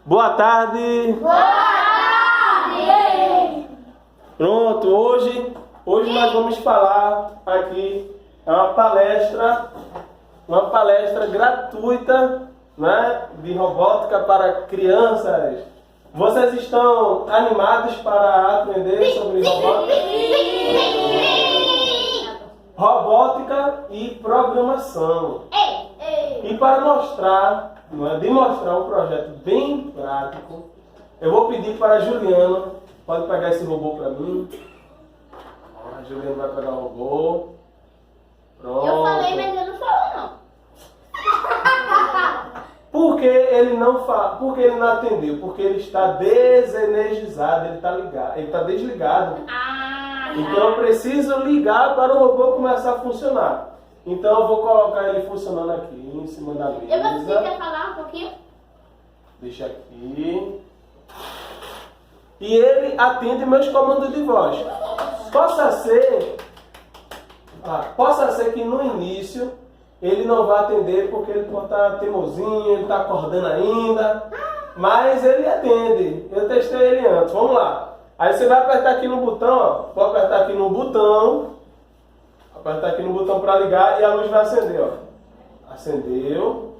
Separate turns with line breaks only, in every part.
Boa tarde.
Boa tarde.
Pronto, hoje nós vamos falar aqui, é uma palestra gratuita, né, de robótica para crianças. Vocês estão animados para aprender sobre robótica e programação? E para demonstrar um projeto bem prático, eu vou pedir para a Juliana, pode pegar esse robô para mim. A Juliana vai pegar o robô. Pronto.
Eu falei, mas eu não falou não.
Porque ele não atendeu, porque ele está desenergizado, ele está desligado. Então eu preciso ligar para o robô começar a funcionar. Então eu vou colocar ele funcionando aqui em cima da mesa.
Você quer falar um pouquinho?
Deixa aqui. E ele atende meus comandos de voz. Possa ser que no início ele não vá atender porque ele pode estar teimosinho, ele está acordando ainda. Mas ele atende. Eu testei ele antes. Vamos lá. Aí você vai apertar aqui no botão, ó. Vou apertar aqui no botão. Apertar aqui no botão para ligar e a luz vai acender, ó. Acendeu.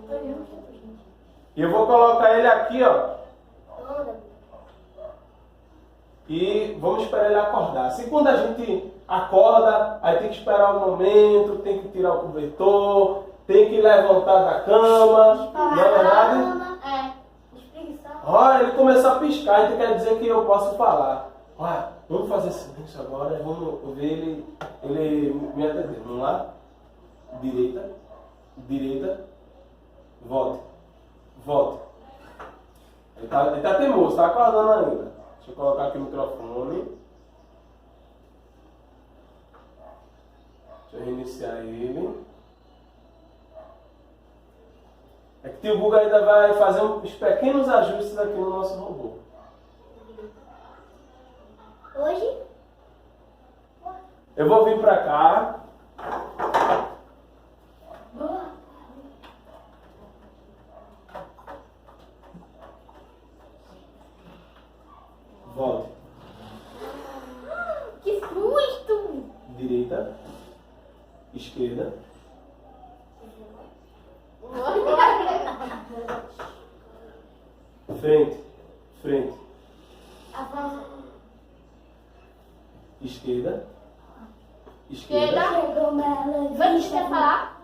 E eu vou colocar ele aqui, ó. E vamos esperar ele acordar. Se quando a gente acorda, aí tem que esperar um momento, tem que tirar o cobertor, tem que levantar da cama, não é verdade? Olha, ele começou a piscar, então quer dizer que eu posso falar. Olha, vamos fazer silêncio agora, vamos ver ele me atender. Vamos lá? Direita, volte. Ele tá teimoso, tá acordando ainda. Deixa eu colocar aqui o microfone. Deixa eu reiniciar ele. É que o tio Guga ainda vai fazer uns pequenos ajustes aqui no nosso robô.
Hoje?
Eu vou vir pra cá. Volte.
Que susto!
Direita. Esquerda. Frente. Esquerda.
Vamos quer falar?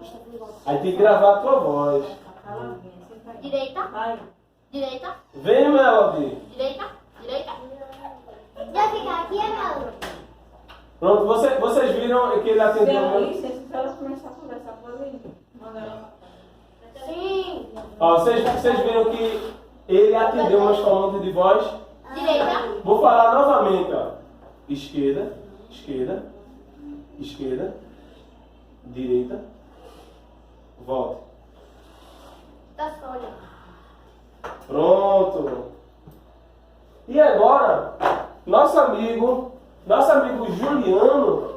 Aí tem que gravar a tua voz.
Direita.
Vem, Melody.
Direita. Já ficar aqui, Melody?
Pronto, vocês viram que ele atendeu.
Se ela começar a conversar, pode mandar ela.
Sim.
Ó, vocês viram que ele atendeu meus comandos de voz?
Direita.
Vou falar novamente, ó. Esquerda. Direita. Volte.
Tá só olhando.
Pronto. E agora, nosso amigo Juliano,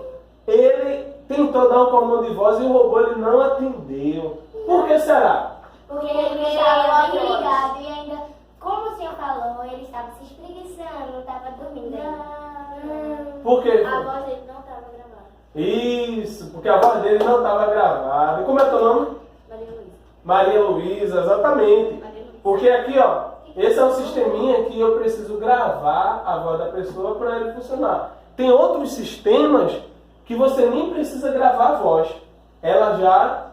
ele tentou dar um comando de voz e o robô ele não atendeu. Por que será?
Porque ele estava desligado e ainda, como o senhor falou, ele estava se espreguiçando, não estava dormindo ainda.
Por quê?
A voz dele não estava gravada.
Isso, porque a voz dele não estava gravada. E como é teu nome? Maria Luísa, exatamente. Porque aqui, ó, esse é um sisteminha que eu preciso gravar a voz da pessoa para ele funcionar. Tem outros sistemas que você nem precisa gravar a voz. Ela já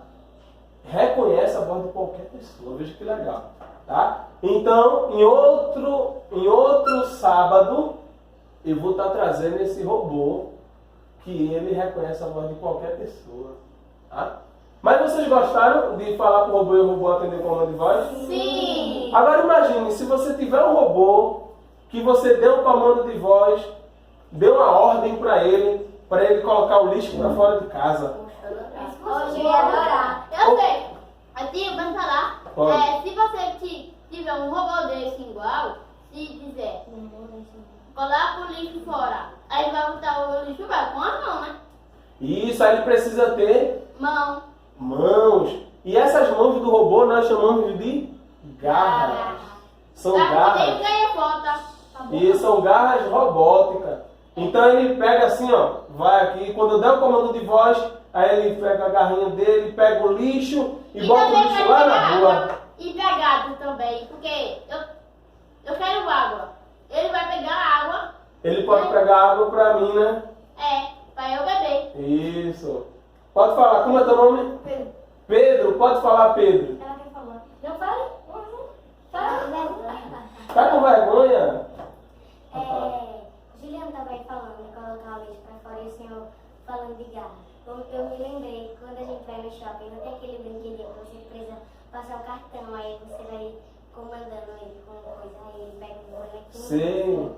reconhece a voz de qualquer pessoa. Veja que legal, tá? Então, em outro sábado, eu vou estar trazendo esse robô que ele reconhece a voz de qualquer pessoa, tá? Mas vocês gostaram de falar para o robô e o robô atender o comando de voz?
Sim!
Agora imagine, se você tiver um robô que você deu um comando de voz, deu uma ordem para ele colocar o lixo para fora de casa.
Hoje ia adorar. Eu sei. Aqui, vamos falar. Se você tiver um robô desse igual, se dizer, coloca o lixo fora, aí vai botar o lixo com a mão, né?
Isso, aí ele precisa ter mãos. E essas mãos do robô nós chamamos de garras. São garras. E são garras robóticas. Então ele pega assim, ó, vai aqui, quando der o comando de voz, aí ele pega a garrinha dele, pega o lixo e bota o lixo lá na rua.
E pegado também, porque eu quero água. Ele vai pegar água.
Ele pode pegar água pra mim, né?
Pra eu beber.
Isso. Pode falar, como é teu nome?
Pedro.
Pedro, pode falar, Pedro.
Ela quer falar.
Não fale?
Tá com vergonha?
Juliana estava aí falando de colocar o lixo para fora e o senhor falando de garra. Eu me lembrei, quando a gente vai no shopping, não tem aquele brinquedinho que você precisa passar o cartão, aí você vai comandando ele com coisa, aí ele pega o bonequinho.
Sim.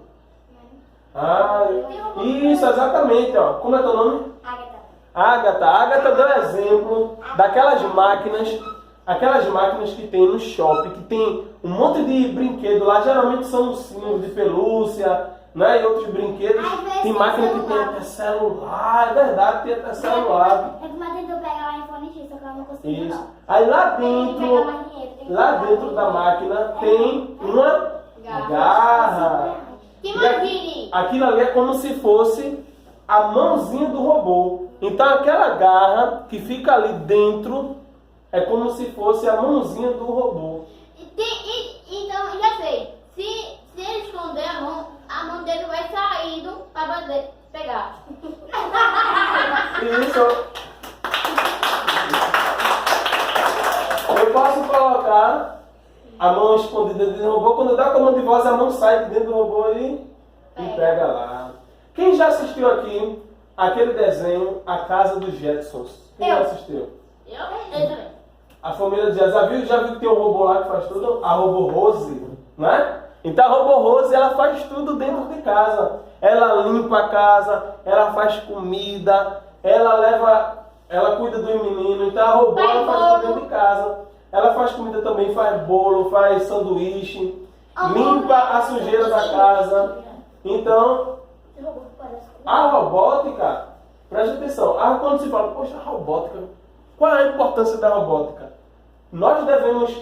Ah, isso, exatamente, ó. Como é teu nome?
Agatha.
Agatha deu exemplo daquelas máquinas que tem no shopping, que tem um monte de brinquedo lá, geralmente são ursinhos de pelúcia, né, e outros brinquedos. Tem máquina que tem até celular, é verdade, tem até celular.
É que uma tentou pegar o iPhone X, só que ela não conseguiu.
Isso. Aí lá dentro da máquina tem uma garra.
Imagine!
Aquilo ali é como se fosse a mãozinha do robô. Então aquela garra que fica ali dentro é como se fosse a mãozinha do robô.
Então, já sei. Se ele esconder a mão dele vai sair para pegar.
Isso. Eu posso colocar a mão escondida dentro do robô. Quando dá comando de voz, a mão sai de dentro do robô e pega lá. Quem já assistiu aqui aquele desenho A Casa dos Jetsons? Quem já assistiu?
Eu também.
A família de Jetsons. Já viu que tem um robô lá que faz tudo? A robô Rose, né? Então a robô Rose, ela faz tudo dentro de casa. Ela limpa a casa, ela faz comida, ela cuida do menino. Então a robô ela faz tudo dentro de casa. Ela faz comida também, faz bolo, faz sanduíche, limpa a sujeira da casa. Então, a robótica, preste atenção, quando se fala, poxa, a robótica, qual é a importância da robótica? Nós devemos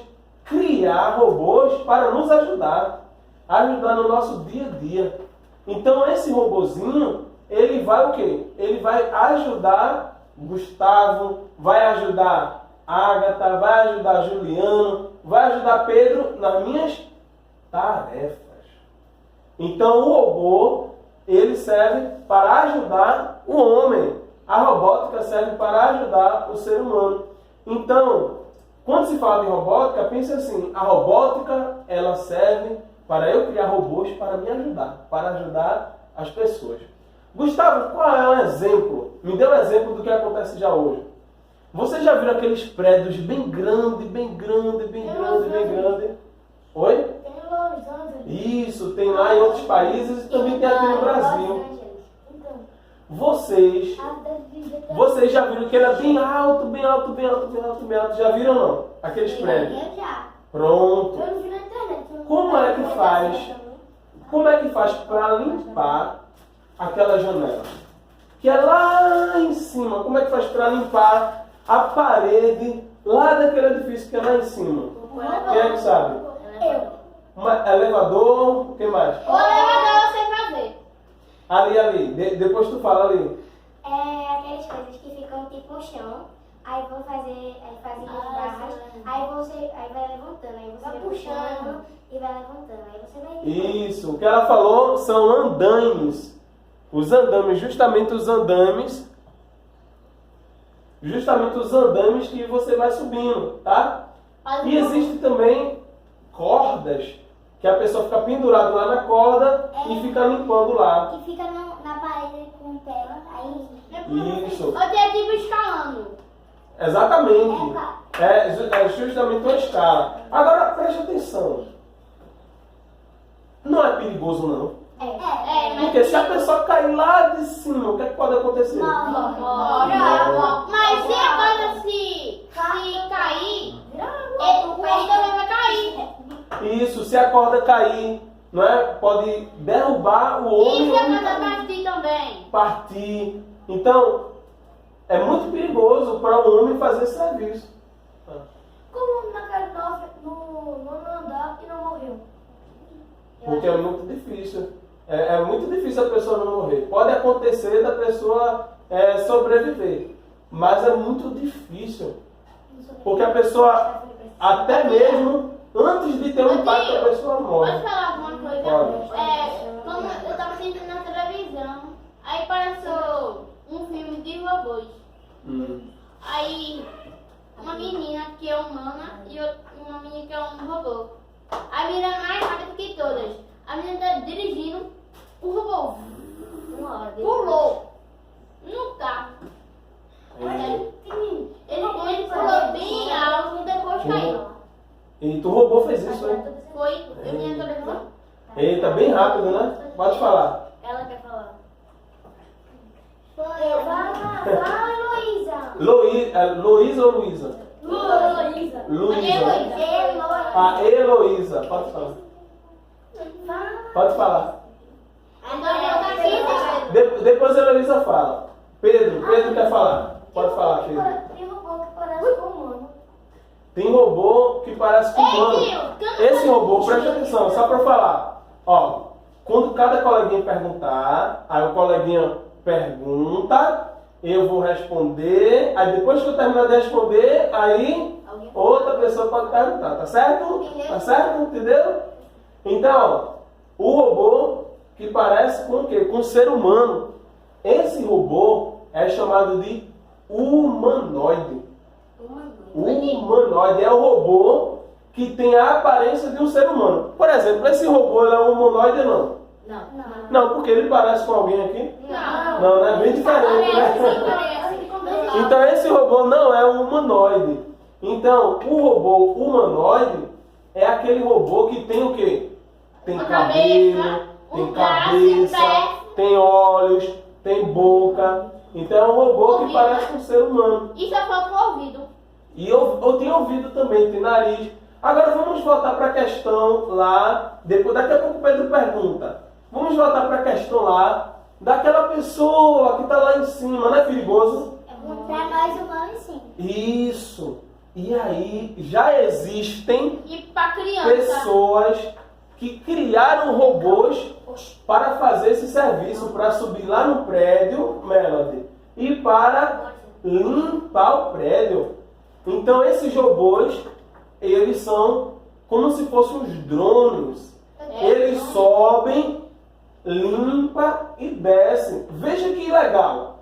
criar robôs para nos ajudar no nosso dia a dia. Então esse robozinho, ele vai o quê? Ele vai ajudar Gustavo, vai ajudar Agatha, vai ajudar Juliano, vai ajudar Pedro nas minhas tarefas. Então o robô, ele serve para ajudar o homem. A robótica serve para ajudar o ser humano. Então, quando se fala de robótica, pense assim, a robótica, ela serve para eu criar robôs para me ajudar, para ajudar as pessoas. Gustavo, qual é o exemplo? Me dê um exemplo do que acontece já hoje. Você já viu aqueles prédios bem grande? Oi?
Tem Los Angeles.
Isso, tem lá em outros países e também tem aqui no Brasil. Vocês já viram que ele é bem alto. Já viram ou não? Aqueles prédios.
Eu já.
Pronto.
Eu não vi na internet.
Como é que faz? Como é que faz para limpar aquela janela? Que é lá em cima. Como é que faz para limpar a parede lá daquele edifício que é lá em cima? Quem é que sabe?
Eu.
Elevador, o que mais?
O elevador eu sei fazer.
Ali. Depois tu fala ali.
É aquelas coisas que ficam tipo no chão, aí vão fazer, aí fazem as barras, aí vai levantando, aí você vai puxando e vai levantando, aí você vai...
Isso, o que ela falou são andaimes. Os andames, justamente os andames que você vai subindo, tá? E existe também cordas, que a pessoa fica pendurada lá na corda e fica limpando lá.
E fica na parede com o pé, aí...
Isso.
Eu tenho tipo escalando.
Exatamente. É justamente uma escala. Agora, preste atenção. Não é perigoso, não. Porque se a pessoa cair lá de cima, o que, é que pode acontecer?
Mas se a coisa se cair, o pé também vai cair.
Isso, se a corda cair, não é? Pode derrubar o homem.
E se a coisa partir também?
Partir. Então, é muito perigoso para o homem fazer esse serviço.
Como naquele no andar e não morreu?
porque é muito difícil. É muito difícil a pessoa não morrer. Pode acontecer da pessoa sobreviver, mas é muito difícil. Porque a pessoa, até mesmo antes de ter um impacto, a pessoa morre.
Pode falar alguma coisa? Como eu estava assistindo na televisão, aí passou um filme de robôs. Aí uma menina que é humana e uma menina que é um robô. A menina é mais rápida que todas. A menina está dirigindo, o robô pulou no carro. Ele pulou bem alto e depois caiu.
E o robô fez isso, né?
Foi, eu tinha televisão.
Eita, bem rápido, né? Pode falar.
Ela quer falar.
Vai,
Luísa ou Luísa?
Luísa.
Luísa. A Heloísa. Pode falar. Pode falar. Depois a Heloísa fala. Pedro quer falar. Pode falar, Pedro.
Tem robô que parece com humano.
Tem robô que parece com humano. Esse robô, preste atenção, só para falar. Ó, quando cada coleguinha perguntar, aí o coleguinha pergunta, eu vou responder, aí depois que eu terminar de responder, aí outra pessoa pode perguntar, tá certo? Tá certo? Entendeu? Então, o robô que parece com o quê? Com o ser humano. Esse robô é chamado de humanoide. O humanoide é o robô que tem a aparência de um ser humano. Por exemplo, esse robô é um humanoide ou não? Não, porque ele parece com alguém aqui? Não, né? Bem diferente, né? Então esse robô não é um humanoide. Então, o robô humanoide é aquele robô que tem o quê? Tem cabelo, tem cabeça, tem olhos, tem boca. Então é um robô que parece com um ser humano.
Isso é só pro ouvido.
E eu tenho ouvido também, tem nariz. Agora vamos voltar para a questão lá. Daqui a pouco o Pedro pergunta. Vamos voltar para a questão lá daquela pessoa que está lá em cima, não é perigoso?
É mais humano, sim.
Isso. E aí já existem
E pra criança.
pessoas que criaram robôs para fazer esse serviço, para subir lá no prédio, Melody, e para limpar o prédio. Então esses robôs, eles são como se fossem os drones. Eles sobem, limpa e descem. Veja que legal.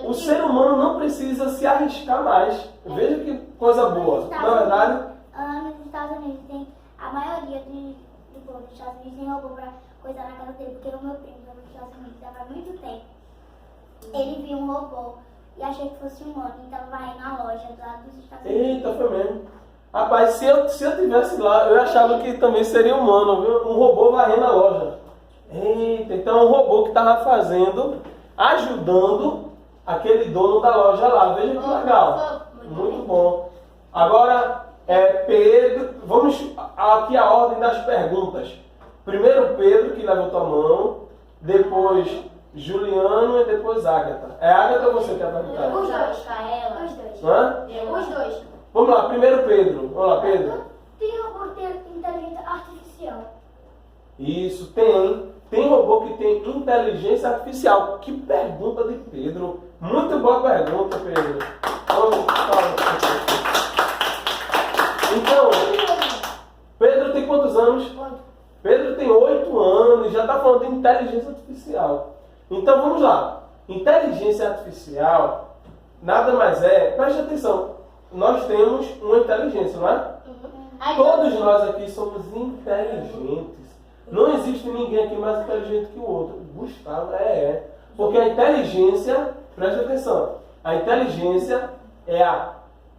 O ser humano não precisa se arriscar mais. Veja que coisa boa. Na verdade,
Nos Estados Unidos tem a maioria do povo dos Estados Unidos tem robô pra coisar na casa dele, porque o meu primo foi nos Estados Unidos já faz muito tempo. Ele viu um robô e achei que fosse humano, então vai na loja do lado dos Estados Unidos.
eita, foi mesmo. Rapaz, se eu tivesse lá, eu achava que também seria humano, viu? Um robô varrendo a loja. Eita, então é um robô que estava fazendo, ajudando aquele dono da loja lá. Veja que legal. Muito bom. Agora, Pedro, vamos aqui a ordem das perguntas. Primeiro Pedro, que levantou a mão, depois Juliano e depois Ágata. É Ágata ou você quer perguntar?
Os dois, tá? Ela.
Os dois.
Hã?
Os dois.
Vamos lá, primeiro Pedro. Vamos lá, Pedro.
Tem robô que tem inteligência artificial.
Isso, tem. Tem robô que tem inteligência artificial. Que pergunta de Pedro. Muito boa pergunta, Pedro. Então, Pedro tem quantos anos?
8.
Pedro tem 8 anos, já está falando de inteligência artificial. Então vamos lá. Inteligência artificial nada mais preste atenção, nós temos uma inteligência, não é? Todos nós aqui somos inteligentes. Não existe ninguém aqui mais inteligente que o outro. Gustavo porque a inteligência, preste atenção, a inteligência é a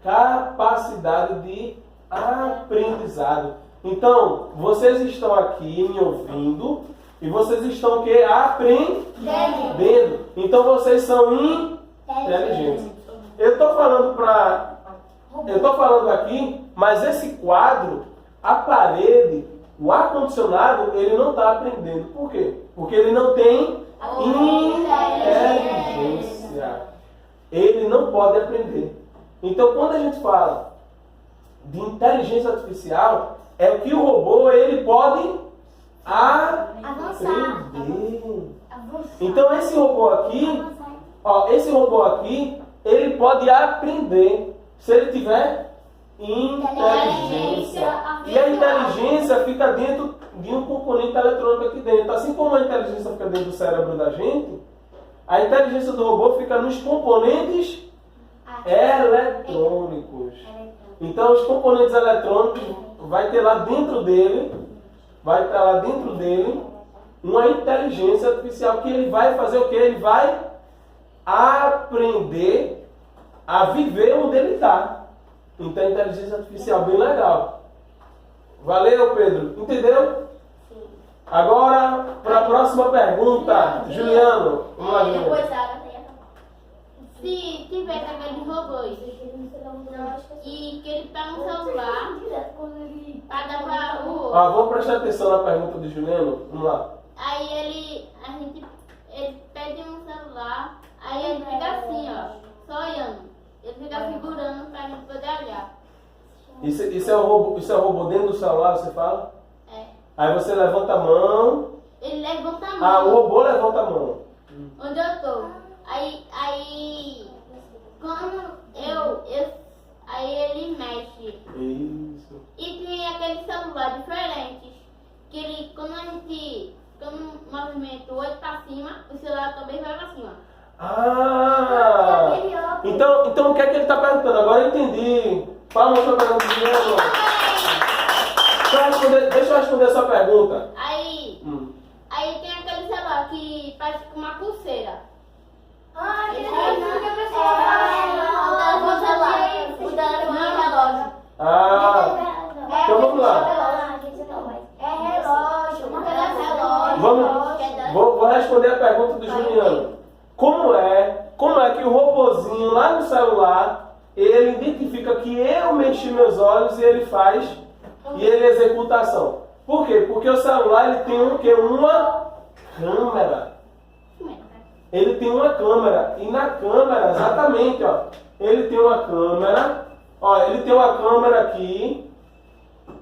capacidade de aprendizado. Então, vocês estão aqui me ouvindo e vocês estão o quê? Aprendendo. Então, vocês são inteligentes. Eu estou falando aqui, mas esse quadro, a parede, o ar-condicionado, ele não está aprendendo. Por quê? Porque ele não tem inteligência. Ele não pode aprender. Então, quando a gente fala de inteligência artificial, é o que o robô robô, ele pode
Avançar.
aprender. Então esse robô aqui, ele pode aprender se ele tiver inteligência. E a inteligência fica dentro de um componente eletrônico aqui dentro. Assim como a inteligência fica dentro do cérebro da gente, a inteligência do robô fica nos componentes eletrônicos. Então os componentes eletrônicos vai ter lá dentro dele, uma inteligência artificial que ele vai fazer o quê? Ele vai aprender a viver onde ele está. Então, inteligência artificial bem legal. Valeu, Pedro. Entendeu?
Sim.
Agora, para a próxima pergunta. Juliano. Vamos lá, Juliano.
Se tiver aqueles robôs e que ele pega um celular para dar para o outro.
Vamos prestar atenção na pergunta do Juliano. Vamos lá.
Aí ele pede um celular, aí ele fica assim, ó, só olhando. Ele fica segurando pra gente poder olhar.
Isso é o robô dentro do celular, você fala?
É.
Aí você levanta a mão.
Ele levanta a mão.
O robô levanta a mão.
Onde eu tô. Aí quando aí ele mexe.
Isso.
E tem aquele celular diferente. Que ele, quando movimenta o olho pra cima, o celular também vai pra cima.
Então o que é que ele está perguntando? Agora eu entendi. Palmas para a pergunta do Juliano. Deixa eu responder essa pergunta.
Aí tem aquele celular que parece com uma pulseira. Então vamos lá. Vou responder a pergunta do Juliano. Como é que o robozinho lá no celular, ele identifica que eu mexi meus olhos e ele faz, e ele executa a ação? Por quê? Porque o celular ele tem uma câmera. Ele tem uma câmera. E na câmera, exatamente, ó, ele tem uma câmera. Ó, ele tem uma câmera aqui.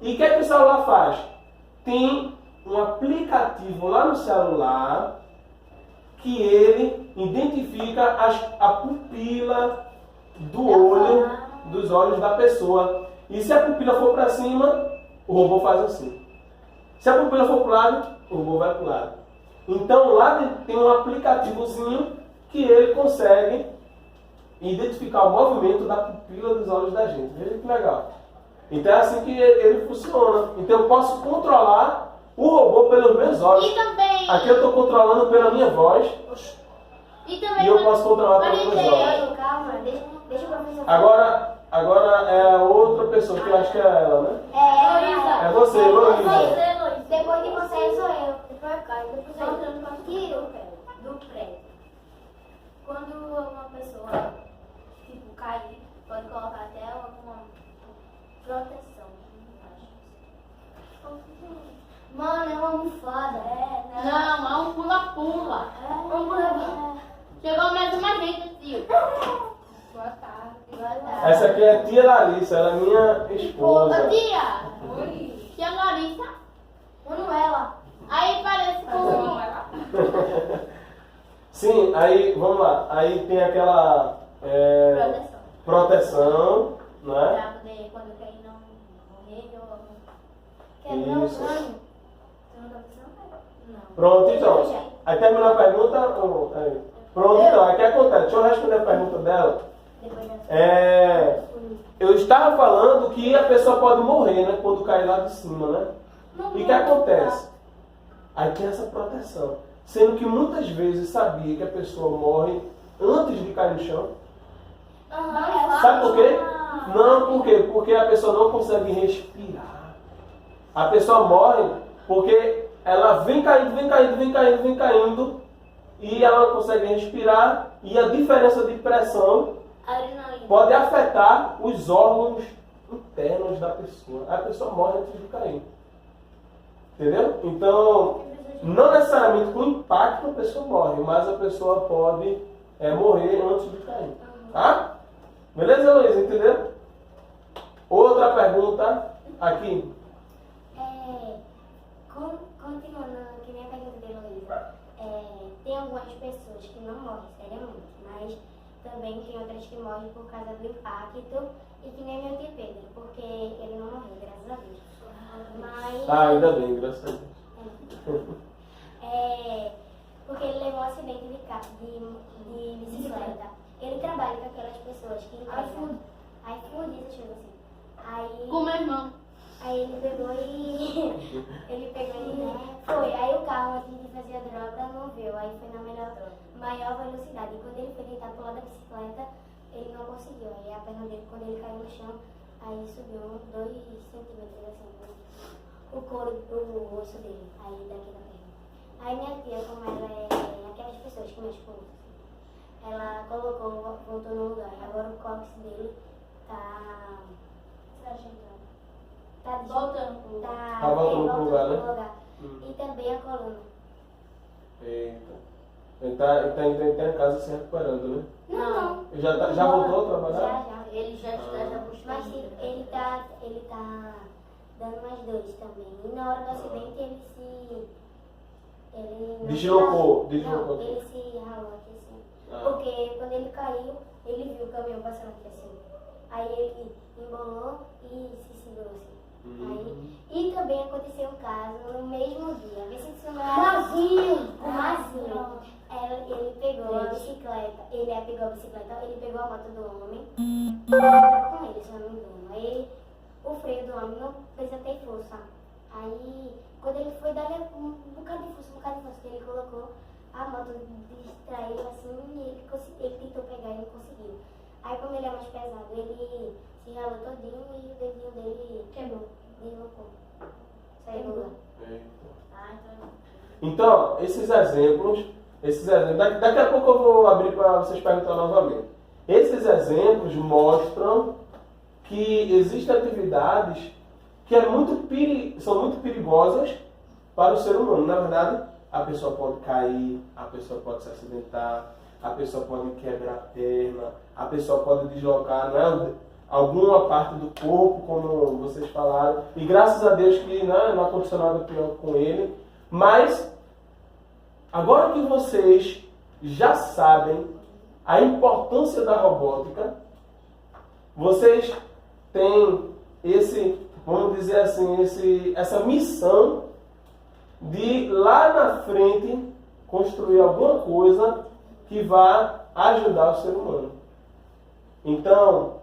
E o que é que o celular faz? Tem um aplicativo lá no celular que ele identifica a pupila do olho, dos olhos da pessoa. E se a pupila for para cima, o robô faz assim. Se a pupila for para o lado, o robô vai para o lado. Então lá tem um aplicativozinho que ele consegue identificar o movimento da pupila dos olhos da gente. Veja que legal. Então é assim que ele funciona. Então eu posso controlar o robô pelos meus olhos. E também...
Aqui eu estou controlando pela minha voz. E eu posso controlar pelos meus olhos.
Calma, deixa o professor.
Agora é a outra pessoa, que eu acho que é ela, né? É você, Heloísa.
Depois de você, sou eu. Depois eu caio. Depois eu entrando com aquilo do prédio. Quando uma pessoa, tipo, cair, pode colocar até alguma proteção. Mano, é uma almofada.
Não, é um pula-pula. Chegou mais uma vez, tio.
Boa tarde.
Essa aqui é a tia Larissa, ela é minha esposa.
Ô, tia.
Oi.
Tia Larissa.
Manuela.
Aí parece com...
Sim, aí, vamos lá. Aí tem aquela proteção, né?
Pra poder, quando cair, não morrer ou algum... Quer não
Isso.
ganho? Segunda opção? Não.
Pronto, então. Aí terminou a pergunta? Pronto, então. Aí o que acontece? Deixa eu responder a pergunta dela.
Depois da
Eu estava falando que a pessoa pode morrer, né? Quando cair lá de cima, né? E o que acontece? Aí tem essa proteção. Sendo que muitas vezes sabia que a pessoa morre antes de cair no chão. Sabe por quê? Não, por quê? Porque a pessoa não consegue respirar. A pessoa morre porque ela vem caindo e ela não consegue respirar, e a diferença de pressão pode afetar os órgãos internos da pessoa. A pessoa morre antes de cair. Entendeu? Então, não necessariamente com o impacto a pessoa morre, mas a pessoa pode morrer antes de cair. Tá? Beleza, Luiz? Entendeu? Outra pergunta aqui.
não morre, seriamente. Mas também tem outras que morrem por causa do impacto e que nem meu tio Pedro, porque ele não morreu, graças a Deus. Mas...
Ainda bem, graças a Deus.
Porque ele levou um acidente de bicicleta. Ele trabalha com aquelas pessoas que entregam iFood, essas coisas assim. Aí,
Com meu irmão.
aí ele pegou e foi. Aí o carro, antes de fazer a droga, não viu. Aí foi na maior velocidade. E quando ele foi tentar pular da bicicleta, ele não conseguiu. Aí a perna dele, quando ele caiu no chão, aí subiu uns 2 centímetros assim, o couro, o osso dele, aí daqui da perna. Aí minha tia, como ela é aquelas pessoas que mexem com isso, ela colocou, voltou no lugar. Agora o cóccix dele tá
Voltando.
Tá
voltando pro lugar, né?
E também a coluna.
Eita. Ele tá em casa se recuperando, né?
Não.
Já voltou a trabalhar?
Já.
Ele já está já buscando.
Mas ele tá dando mais dores também. E na hora do acidente ele
Deslocou.
Não, ele se ralou aqui assim. Porque quando ele caiu, ele viu o caminhão passando aqui assim. Aí ele embolou e se segurou assim. E também aconteceu um caso no mesmo dia. Vê se isso não é o Mazinho. Ele pegou a bicicleta. Ele pegou a moto do homem. Tava com ele, se não me engano. Aí o freio do homem não fez até força. Aí quando ele foi dar um bocado de força, ele colocou a moto, distraiu assim e ele tentou pegar e não conseguiu. Aí como ele é mais pesado, ele se ralou todinho e o dedinho dele quebrou, deslocou. Saiu do lugar.
Então, esses exemplos, daqui a pouco eu vou abrir para vocês perguntar novamente. Esses exemplos mostram que existem atividades que são muito perigosas para o ser humano. Na verdade, a pessoa pode cair, a pessoa pode se acidentar, a pessoa pode quebrar a perna, a pessoa pode deslocar alguma parte do corpo, como vocês falaram. E graças a Deus que não aconteceu nada pior com ele. Mas, agora que vocês já sabem a importância da robótica, vocês têm vamos dizer assim, essa missão de lá na frente construir alguma coisa que vá ajudar o ser humano. Então,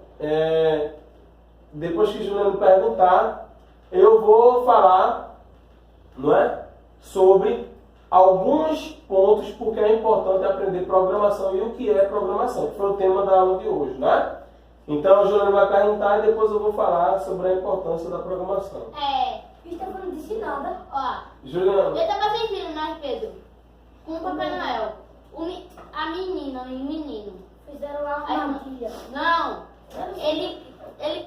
depois que Juliano perguntar, eu vou falar, sobre alguns pontos porque é importante aprender programação e o que é programação, que foi o tema da aula de hoje, Então, a Juliana vai perguntar e depois eu vou falar sobre a importância da programação.
Isso não disse nada. Ó,
Juliana.
eu tava sentindo, Pedro? Com o Papai Noel. A menina e o menino.
Fizeram uma armadilha.
Não. Ele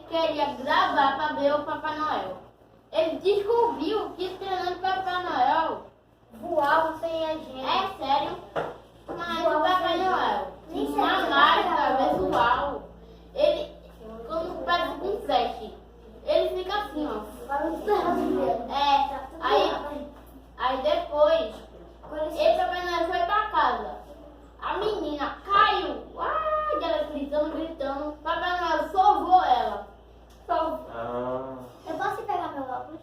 queria gravar para ver o Papai Noel. Ele descobriu que treinando o Papai Noel
Voava sem a gente.
é sério. Mas o Papai Noel, uma mágica visual, ele, quando parece com um flash, ele fica assim, ó. Aí depois, esse Papai Noel foi pra casa. A menina caiu. Ela gritando. Papai Noel salvou ela.
Eu posso pegar meu óculos?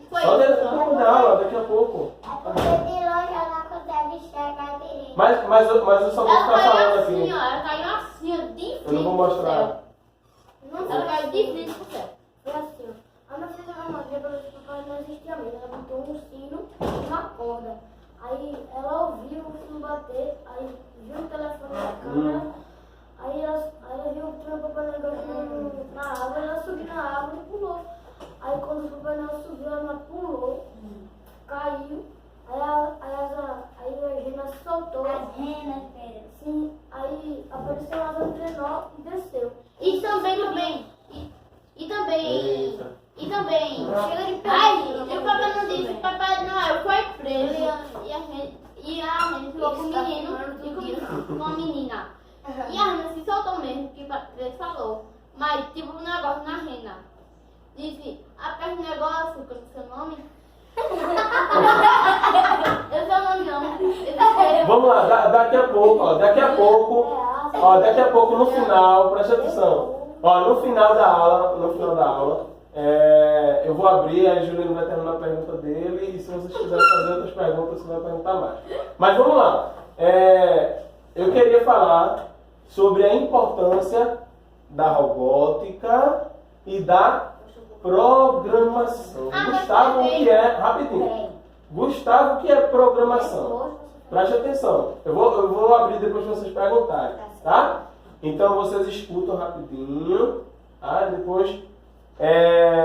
Foi
Só
isso.
depois da aula, daqui a pouco.
Porque de longe ela não consegue enxergar direito.
Mas eu só vou
Ela
ficar
caiu
falando
assim,
aqui.
ó. Ela caiu assim, ó, de frente
Eu não vou
pro
mostrar.
céu. Ela caiu de frente pro céu.
Foi assim, ó. A minha filha não morreu pelo papai não existia mesmo. Ela botou um sino e uma corda. Aí ela ouviu o sino bater, aí viu o telefone na câmera. Aí ela viu que o Papai Noel na árvore, ela subiu na árvore e pulou. Aí quando o Papai Noel subiu, ela pulou, caiu. Aí a Gina soltou.
As renas, Pedro.
Sim, aí apareceu a asa do trenó e desceu.
E também.
Eita.
Chega de aí, e o Papai Noel disse que Papai Noel foi preso e a Rena ficou com o menino e com a menina. E a Rena se soltou mesmo, que o Papai falou. Mas tipo um negócio na Rena. Disse, aperta o negócio, qual é o seu nome? Eu sei o nome não.
Vamos lá, daqui a pouco, no final, preste atenção. Ó, no final da aula, eu vou abrir, aí o Juliano vai terminar a pergunta dele, e se vocês quiserem fazer outras perguntas, você vai perguntar mais. Mas vamos lá. Eu queria falar sobre a importância da robótica e da programação. Gustavo, o que é? Rapidinho. Gustavo, o que é programação? Preste atenção. Eu vou abrir depois que vocês perguntarem, tá? Então vocês escutam rapidinho, tá? Depois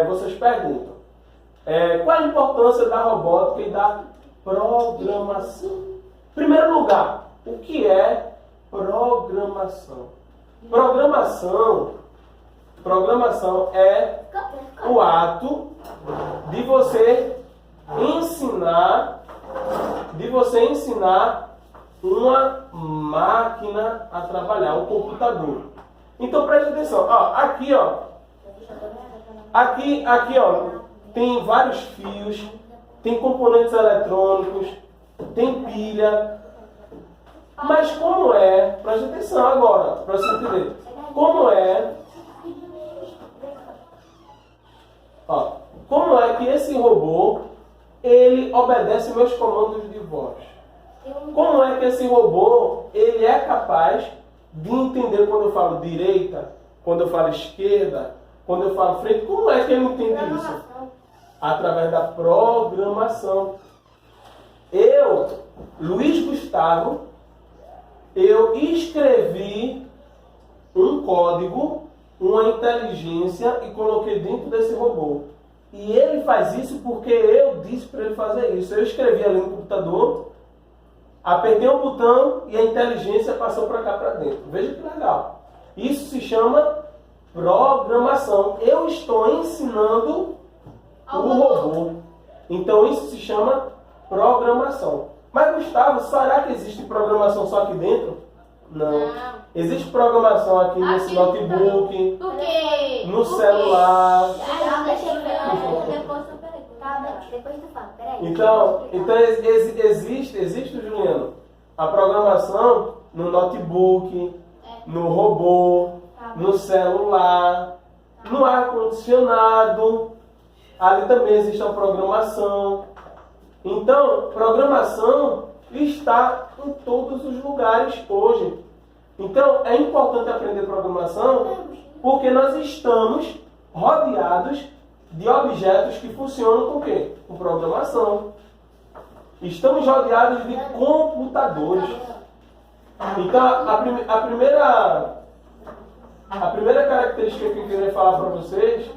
vocês perguntam. Qual a importância da robótica e da programação? Em primeiro lugar, o que é programação? Programação é o ato de você ensinar uma máquina a trabalhar, um computador. Então preste atenção. Aqui, tem vários fios, tem componentes eletrônicos, tem pilha. Mas como preste atenção agora, para você entender. Como é que esse robô, ele obedece meus comandos de voz? Como é que esse robô, ele é capaz de entender quando eu falo direita, quando eu falo esquerda, quando eu falo frente? Como é que ele entende isso? Através da programação. Eu, Luiz Gustavo, eu escrevi um código, uma inteligência e coloquei dentro desse robô. E ele faz isso porque eu disse para ele fazer isso. Eu escrevi ali no computador, apertei um botão e a inteligência passou para cá, para dentro. Veja que legal. Isso se chama programação. Eu estou ensinando o robô. Então isso se chama programação. Mas Gustavo, será que existe programação só aqui dentro? Não. Existe programação aqui nesse notebook, no celular.
Depois tu fala, peraí.
Então existe, Juliano, a programação no notebook, no robô, no celular, no ar-condicionado. Ali também existe a programação. Então, programação está em todos os lugares hoje. Então, é importante aprender programação porque nós estamos rodeados de objetos que funcionam com o quê? Com programação. Estamos rodeados de computadores. Então, a primeira característica que eu queria falar para vocês...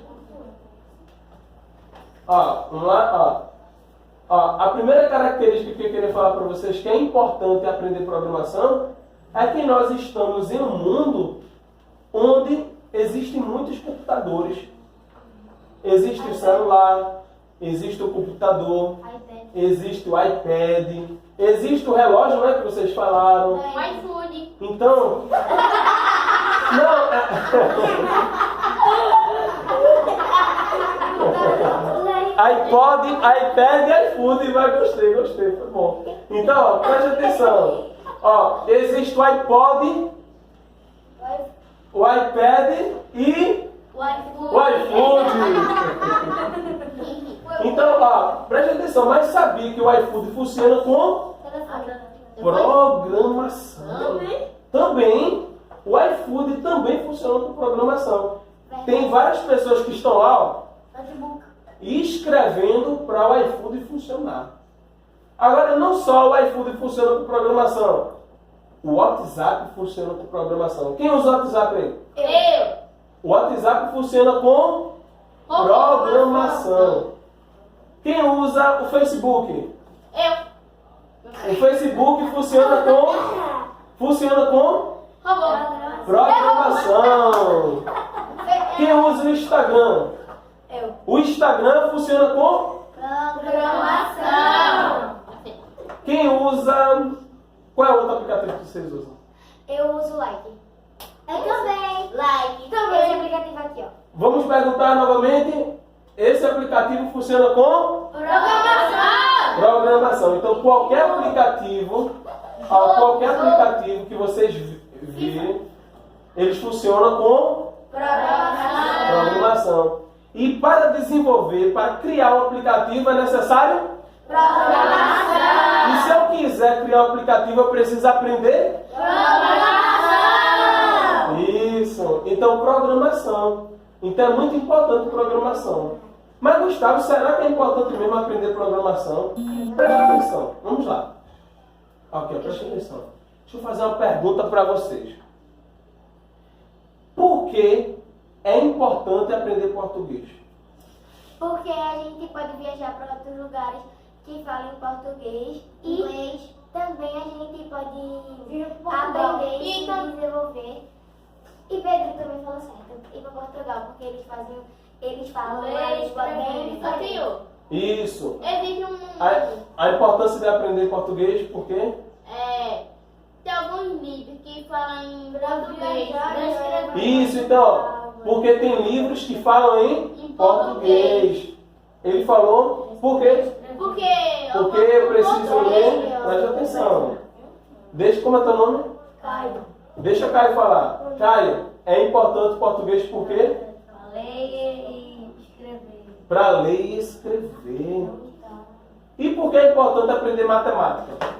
vamos lá, a primeira característica que eu queria falar para vocês que é importante aprender programação é que nós estamos em um mundo onde existem muitos computadores. Existe o celular, existe o computador, existe o iPad, existe o relógio, né, que vocês falaram.
O iPhone.
Então... iPod, iPad e iPhone, vai, gostei, foi bom. Então, preste atenção. Existe o iPod, o iPad e o iPhone. Então, preste atenção, mas sabia que o iFood funciona com programação. Também, o iFood também funciona com programação. Tem várias pessoas que estão lá, escrevendo para o iFood funcionar. Agora, não só o iFood funciona com programação. O WhatsApp funciona com programação. Quem usa o WhatsApp aí?
Eu.
O WhatsApp funciona com programação. Quem usa o Facebook?
Eu.
O Facebook funciona com programação. Quem usa o Instagram?
Eu.
O Instagram funciona com
Programação.
quem usa... Qual é o outro aplicativo que vocês usam?
Eu uso Like. Eu também.
Like.
Esse aplicativo aqui, ó.
Vamos perguntar novamente. Esse aplicativo funciona com
Programação.
programação. Então, qualquer aplicativo Ó, qualquer aplicativo que vocês virem, eles funcionam com programação. E para desenvolver, para criar um aplicativo é necessário programação. E se eu quiser criar um aplicativo, eu preciso aprender programação. Isso. Então, programação. Então é muito importante programação. Mas, Gustavo, será que é importante mesmo aprender programação? Presta atenção. Vamos lá. Ok, presta atenção. Deixa eu fazer uma pergunta para vocês. Por que é importante aprender português?
Porque a gente pode viajar para outros lugares que falam português e inglês. Também a gente pode aprender e se desenvolver. E Pedro também falou certo, ir para Portugal, porque eles falam uma língua bem diferente.
Isso.
Existe
A importância de aprender português, por quê?
Tem alguns livros que falam em português.
Isso, então, porque tem livros que falam em português. Ele falou, por quê? Porque eu preciso ler. Preste atenção. Como é teu nome?
Caio.
Deixa Caio falar. Caio, é importante português por quê?
Ler e escrever.
Para ler e escrever. E por que é importante aprender matemática?